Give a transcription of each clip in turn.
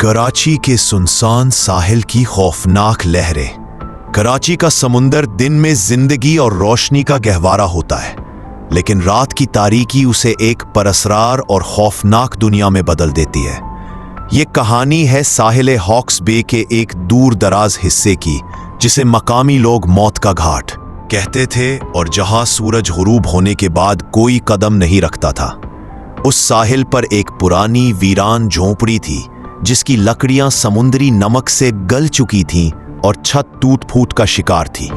कराची के सुनसान साहिल की खौफनाक लहरें। कराची का समुंदर दिन में जिंदगी और रोशनी का गहवारा होता है, लेकिन रात की तारीकी उसे एक परअसरार और खौफनाक दुनिया में बदल देती है। ये कहानी है साहिल हॉक्स बे के एक दूर दराज हिस्से की, जिसे मकामी लोग मौत का घाट कहते थे और जहां सूरज गुरूब होने के बाद कोई कदम नहीं रखता था। उस साहिल पर एक पुरानी वीरान झोंपड़ी थी, जिसकी लकड़ियां समुद्री नमक से गल चुकी थीं और छत टूट फूट का शिकार थी।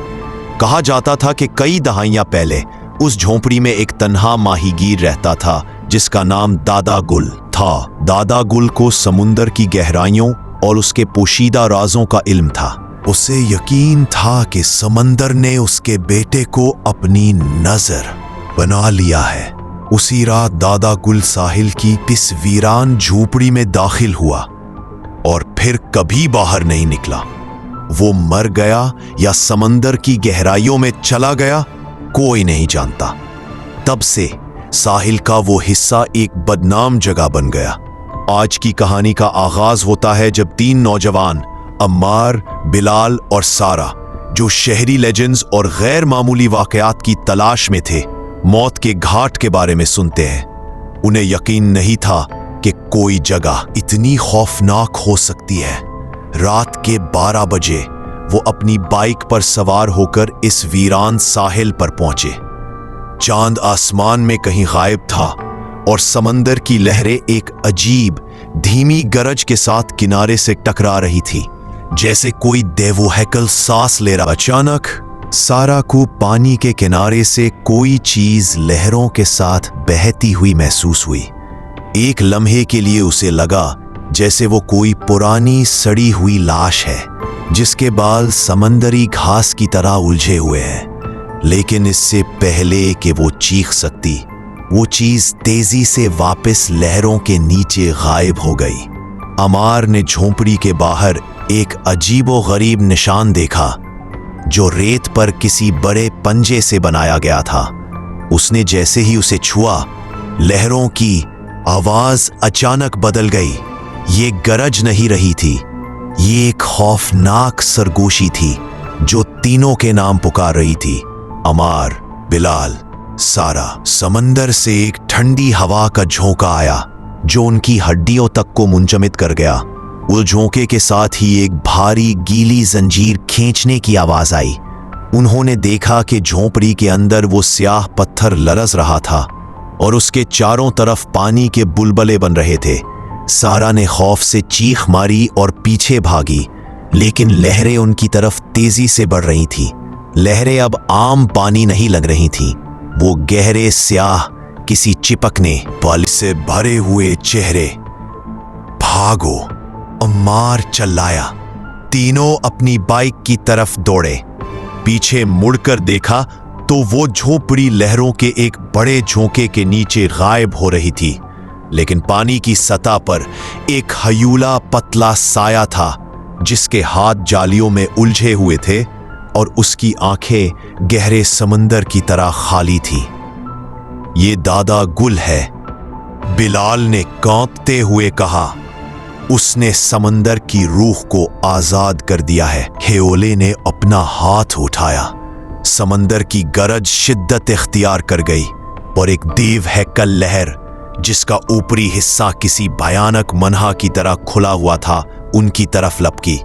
कहा जाता था कि कई दहाइयां पहले उस झोंपड़ी में एक तन्हा माहीगीर रहता था, जिसका नाम दादा गुल था। दादा गुल को समुंदर की गहराइयों और उसके पोशीदा राजों का इल्म था। उसे यकीन था कि समंदर ने उसके बेटे को अपनी नजर बना लिया है। उसी रात दादा गुल साहिल की इस वीरान झोपड़ी में दाखिल हुआ और फिर कभी बाहर नहीं निकला। वो मर गया या समंदर की गहराइयों में चला गया, कोई नहीं जानता। तब से साहिल का वो हिस्सा एक बदनाम जगह बन गया। आज की कहानी का आगाज होता है जब तीन नौजवान अम्मार, बिलाल और सारा, जो शहरी लेजेंड्स और गैर मामूली वाकयात की तलाश में थे, मौत के घाट के बारे में सुनते हैं। उन्हें यकीन नहीं था कि कोई जगह इतनी खौफनाक हो सकती है। रात के 12 बजे वो अपनी बाइक पर सवार होकर इस वीरान साहिल पर पहुंचे। चांद आसमान में कहीं गायब था और समंदर की लहरें एक अजीब धीमी गरज के साथ किनारे से टकरा रही थी, जैसे कोई देवोहैकल सांस ले रहा। अचानक सारा को पानी के किनारे से कोई चीज लहरों के साथ बहती हुई महसूस हुई। एक लम्हे के लिए उसे लगा जैसे वो कोई पुरानी सड़ी हुई लाश है, जिसके बाल समंदरी घास की तरह उलझे हुए हैं। लेकिन इससे पहले कि वो चीख सकती, वो चीज तेजी से वापस लहरों के नीचे गायब हो गई। अमार ने झोंपड़ी के बाहर एक अजीबोगरीब निशान देखा, जो रेत पर किसी बड़े पंजे से बनाया गया था। उसने जैसे ही उसे छुआ, लहरों की आवाज अचानक बदल गई। ये गरज नहीं रही थी, ये एक खौफनाक सरगोशी थी जो तीनों के नाम पुकार रही थी, अमार, बिलाल, सारा। समंदर से एक ठंडी हवा का झोंका आया जो उनकी हड्डियों तक को मुंजमद कर गया। उस झोंके के साथ ही एक भारी गीली जंजीर खींचने की आवाज आई। उन्होंने देखा कि झोंपड़ी के अंदर वो स्याह पत्थर लरस रहा था और उसके चारों तरफ पानी के बुलबुले बन रहे थे। सारा ने खौफ से चीख मारी और पीछे भागी, लेकिन लहरें उनकी तरफ तेजी से बढ़ रही थी। लहरें अब आम पानी नहीं लग रही थीं, वो गहरे स्याह किसी चिपकने वाले से भरे हुए चेहरे। भागो, अम्मार चिल्लाया। तीनों अपनी बाइक की तरफ दौड़े। पीछे मुड़कर देखा तो वो झोपड़ी लहरों के एक बड़े झोंके के नीचे गायब हो रही थी, लेकिन पानी की सतह पर एक हयूला पतला साया था, जिसके हाथ जालियों में उलझे हुए थे और उसकी आंखें गहरे समंदर की तरह खाली थी। ये दादा गुल है, बिलाल ने कांपते हुए कहा। उसने समंदर की रूह को आजाद कर दिया है। हेओले ने अपना हाथ उठाया। समंदर की गरज शिद्दत इख्तियार कर गई और एक देव हैकल लहर, जिसका ऊपरी हिस्सा किसी भयानक मनहा की तरह खुला हुआ था, उनकी तरफ लपकी।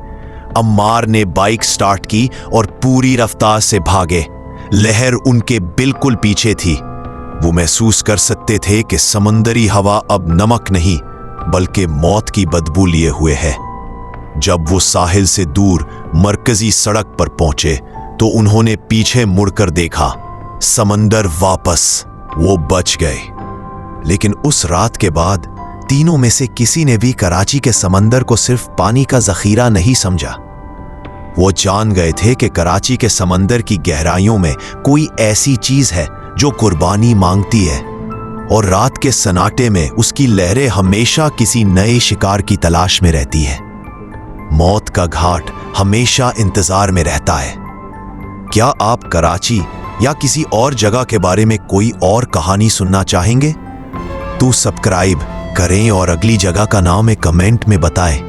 अम्मार ने बाइक स्टार्ट की और पूरी रफ्तार से भागे। लहर उनके बिल्कुल पीछे थी। वो महसूस कर सकते थे कि समंदरी हवा अब नमक नहीं बल्कि मौत की बदबू लिए हुए है। जब वो साहिल से दूर मरकजी सड़क पर पहुंचे तो उन्होंने पीछे मुड़कर देखा। समंदर वापस, वो बच गए। लेकिन उस रात के बाद तीनों में से किसी ने भी कराची के समंदर को सिर्फ पानी का जखीरा नहीं समझा। वो जान गए थे कि कराची के समंदर की गहराइयों में कोई ऐसी चीज है जो कुर्बानी मांगती है, और रात के सन्नाटे में उसकी लहरें हमेशा किसी नए शिकार की तलाश में रहती है। मौत का घाट हमेशा इंतजार में रहता है। क्या आप कराची या किसी और जगह के बारे में कोई और कहानी सुनना चाहेंगे? तो सब्सक्राइब करें और अगली जगह का नाम एक कमेंट में बताएं।